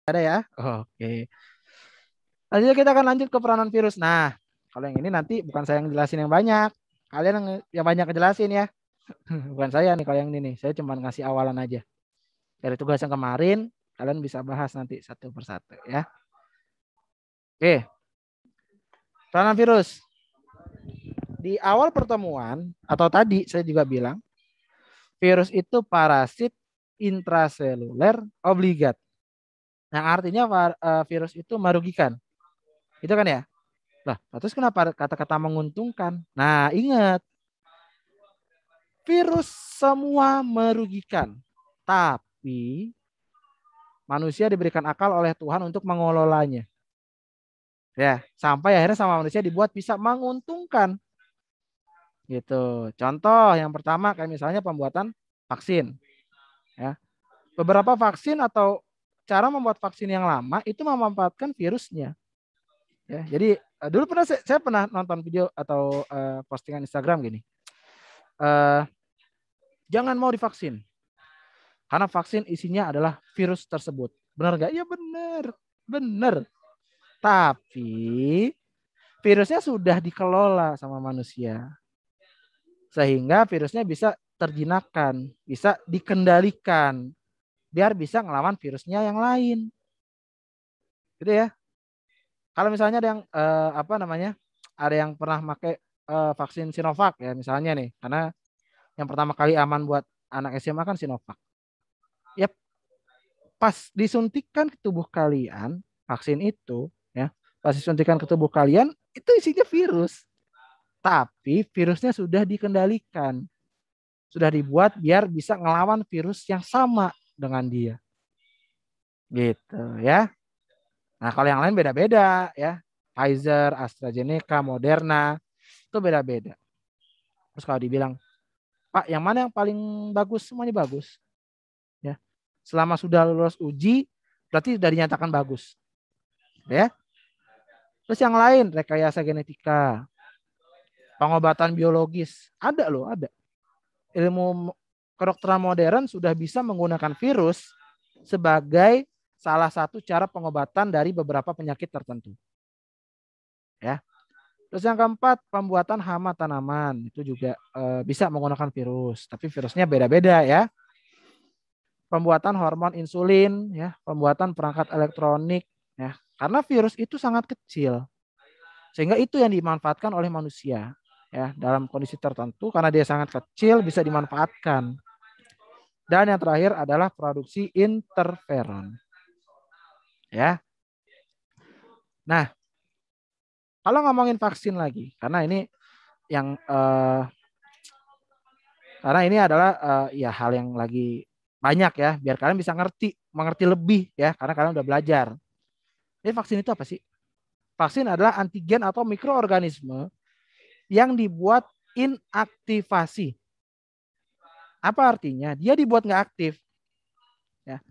Ada ya? Oke. Lanjut kita akan lanjut ke peranan virus. Nah, kalau yang ini nanti bukan saya yang jelasin yang banyak. Kalian yang banyak ngejelasin ya. Bukan saya nih kalau yang ini nih. Saya cuma ngasih awalan aja. Dari tugas yang kemarin, kalian bisa bahas nanti satu persatu ya. Oke, peranan virus. Di awal pertemuan atau tadi saya juga bilang, virus itu parasit intraseluler obligat. Yang artinya virus itu merugikan. Itu kan ya? Lah, terus kenapa kata-kata menguntungkan? Nah, ingat, virus semua merugikan. Tapi manusia diberikan akal oleh Tuhan untuk mengelolanya. Ya, sampai akhirnya sama manusia dibuat bisa menguntungkan. Gitu. Contoh yang pertama kayak misalnya pembuatan vaksin. Ya. Beberapa vaksin atau cara membuat vaksin yang lama itu memanfaatkan virusnya. Ya, jadi dulu pernah saya pernah nonton video atau postingan Instagram gini. Eh, jangan mau divaksin karena vaksin isinya adalah virus tersebut. Benar nggak? Ya benar, benar. Tapi virusnya sudah dikelola sama manusia sehingga virusnya bisa terjinakkan, bisa dikendalikan biar bisa ngelawan virusnya yang lain. Gitu ya. Kalau misalnya ada yang apa namanya? Ada yang pernah pakai vaksin Sinovac ya misalnya nih, karena yang pertama kali aman buat anak SMA kan Sinovac. Ya pas disuntikan ke tubuh kalian vaksin itu ya, pas disuntikan ke tubuh kalian itu isinya virus. Tapi virusnya sudah dikendalikan. Sudah dibuat biar bisa ngelawan virus yang sama dengan dia. Gitu ya. Nah, kalau yang lain beda-beda ya. Pfizer, AstraZeneca, Moderna itu beda-beda. Terus kalau dibilang, Pak, yang mana yang paling bagus? Semuanya bagus. Ya. Selama sudah lulus uji, berarti sudah dinyatakan bagus. Ya. Terus yang lain, rekayasa genetika, pengobatan biologis, ada loh, ada. Ilmu kedokteran modern sudah bisa menggunakan virus sebagai salah satu cara pengobatan dari beberapa penyakit tertentu. Ya. Terus yang keempat, pembuatan hama tanaman itu juga bisa menggunakan virus, tapi virusnya beda-beda ya. Pembuatan hormon insulin, ya, pembuatan perangkat elektronik, ya, karena virus itu sangat kecil, sehingga itu yang dimanfaatkan oleh manusia, ya, dalam kondisi tertentu karena dia sangat kecil bisa dimanfaatkan. Dan yang terakhir adalah produksi interferon, ya. Nah, kalau ngomongin vaksin lagi, karena ini yang karena ini adalah ya hal yang lagi banyak ya, biar kalian bisa mengerti lebih ya, karena kalian udah belajar. Jadi vaksin itu apa sih? Vaksin adalah antigen atau mikroorganisme yang dibuat inaktivasi. Apa artinya? Dia dibuat nggak aktif. Ya.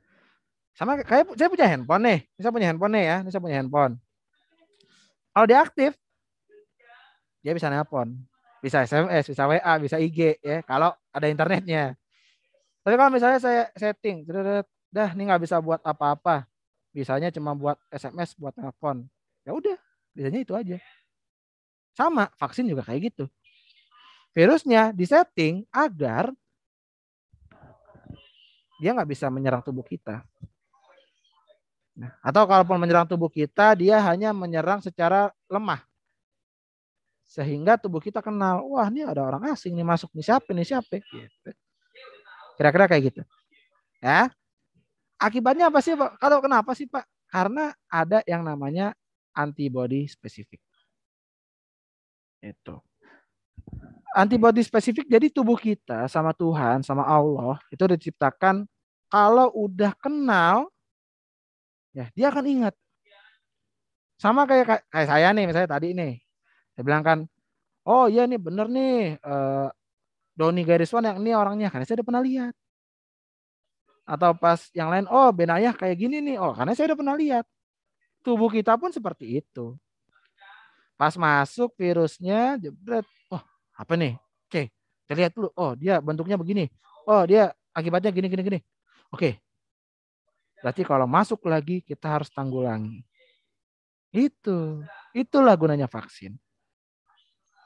Sama kayak saya punya handphone nih. Saya punya handphone nih ya. Saya punya handphone. Kalau dia aktif, dia bisa nelpon. Bisa SMS, bisa WA, bisa IG ya. Kalau ada internetnya. Tapi kalau misalnya saya setting, dah ini nggak bisa buat apa-apa. Bisanya cuma buat SMS, buat telepon. Ya udah, biasanya itu aja. Sama, vaksin juga kayak gitu. Virusnya disetting agar dia nggak bisa menyerang tubuh kita. Nah, atau kalaupun menyerang tubuh kita, dia hanya menyerang secara lemah. Sehingga tubuh kita kenal, wah ini ada orang asing nih masuk, nih siapa nih siapa. Gitu. Kira-kira kayak gitu. Ya. Akibatnya apa sih Pak? Kalau kenapa sih Pak? Karena ada yang namanya antibody spesifik. Itu. Antibody spesifik jadi tubuh kita sama Tuhan, sama Allah itu diciptakan kalau udah kenal ya dia akan ingat. Sama kayak saya nih misalnya tadi nih. Saya bilang kan, oh iya nih bener nih Doni Gariswan yang ini orangnya karena saya udah pernah lihat. Atau pas yang lain, oh Benayah kayak gini nih, oh karena saya udah pernah lihat. Tubuh kita pun seperti itu. Pas masuk virusnya, jebret, oh apa nih? Oke, kita lihat dulu. Oh dia bentuknya begini. Oh dia akibatnya gini gini gini. Oke, Berarti kalau masuk lagi kita harus tanggulangi. Itulah gunanya vaksin.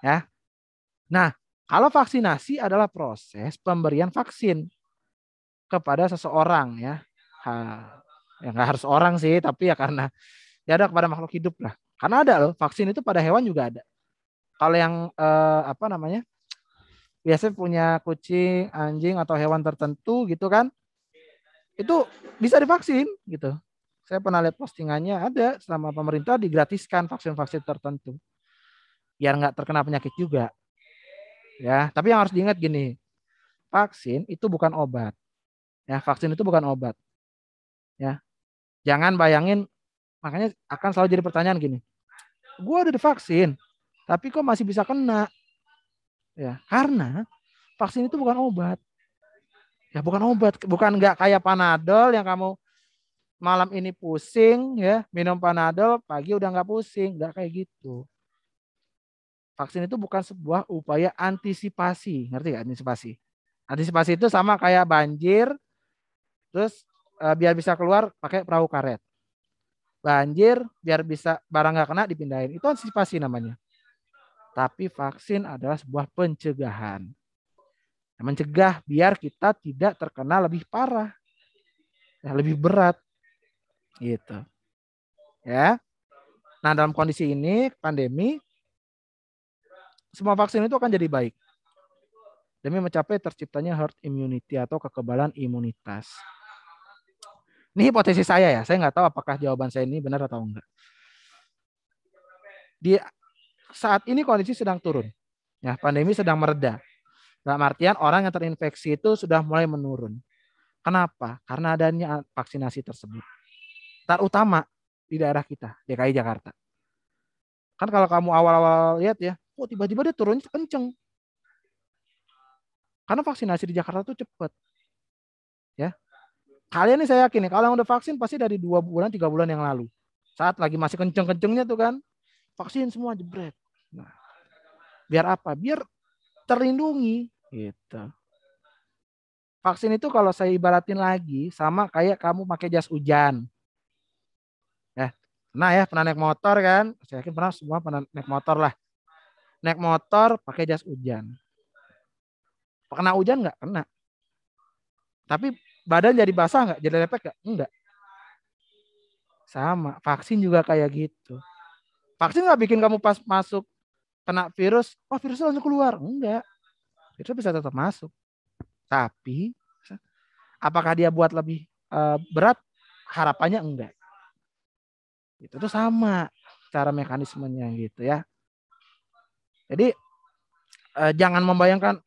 Ya. Nah, kalau vaksinasi adalah proses pemberian vaksin kepada seseorang ya. Ya nggak harus orang sih, tapi ya karena ya ada kepada makhluk hidup lah. Karena ada loh, vaksin itu pada hewan juga ada. Kalau yang apa namanya? Biasanya punya kucing, anjing atau hewan tertentu gitu kan, itu bisa divaksin gitu. Saya pernah lihat postingannya ada selama pemerintah digratiskan vaksin-vaksin tertentu biar nggak terkena penyakit juga. Ya, tapi yang harus diingat gini, vaksin itu bukan obat. Ya, vaksin itu bukan obat. Ya, jangan bayangin, makanya akan selalu jadi pertanyaan gini, gue udah divaksin, tapi kok masih bisa kena? Ya, karena vaksin itu bukan obat. Ya, bukan obat, bukan nggak kayak Panadol yang kamu malam ini pusing, ya minum Panadol, pagi udah nggak pusing, nggak kayak gitu. Vaksin itu bukan sebuah upaya antisipasi, ngerti gak antisipasi? Antisipasi itu sama kayak banjir, terus biar bisa keluar pakai perahu karet. Banjir biar bisa barang nggak kena dipindahin. Itu antisipasi namanya. Tapi vaksin adalah sebuah pencegahan. Mencegah biar kita tidak terkena lebih parah, ya, lebih berat, gitu. Ya. Nah dalam kondisi ini pandemi, semua vaksin itu akan jadi baik demi mencapai terciptanya herd immunity atau kekebalan imunitas. Ini hipotesis saya ya. Saya nggak tahu apakah jawaban saya ini benar atau enggak. Di saat ini kondisi sedang turun. Ya, pandemi sedang mereda. Dalam artian orang yang terinfeksi itu sudah mulai menurun. Kenapa? Karena adanya vaksinasi tersebut. Terutama di daerah kita, DKI Jakarta. Kan kalau kamu awal-awal lihat ya, oh tiba-tiba dia turunnya kenceng. Karena vaksinasi di Jakarta tuh cepat. Ya. Kalian nih saya yakin nih, kalau yang udah vaksin pasti dari 2 bulan, 3 bulan yang lalu. Saat lagi masih kenceng-kencengnya tuh kan, vaksin semua jebret. Nah, biar apa? Biar terlindungi gitu. Vaksin itu kalau saya ibaratin lagi sama kayak kamu pakai jas hujan. Ya, pernah naik motor kan? Saya yakin pernah, semua pernah naik motor lah. Naik motor pakai jas hujan. Kena hujan nggak? Kena. Tapi badan jadi basah nggak? Jadi lepek nggak? Enggak. Sama. Vaksin juga kayak gitu. Vaksin nggak bikin kamu pas masuk kena virus, oh virusnya langsung keluar. Enggak. Virusnya bisa tetap masuk. Tapi apakah dia buat lebih berat? Harapannya enggak. Itu tuh sama cara mekanismenya gitu ya. Jadi jangan membayangkan,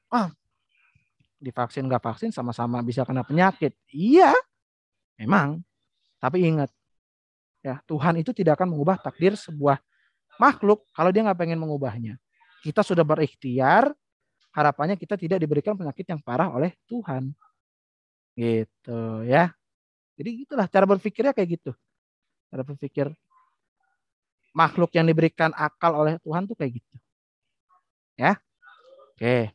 divaksin nggak vaksin sama-sama bisa kena penyakit. Iya, memang. Tapi ingat, ya Tuhan itu tidak akan mengubah takdir sebuah makhluk kalau dia nggak pengen mengubahnya. Kita sudah berikhtiar, harapannya kita tidak diberikan penyakit yang parah oleh Tuhan. Gitu ya. Jadi gitulah cara berpikirnya kayak gitu. Cara berpikir makhluk yang diberikan akal oleh Tuhan tuh kayak gitu. Ya. Oke.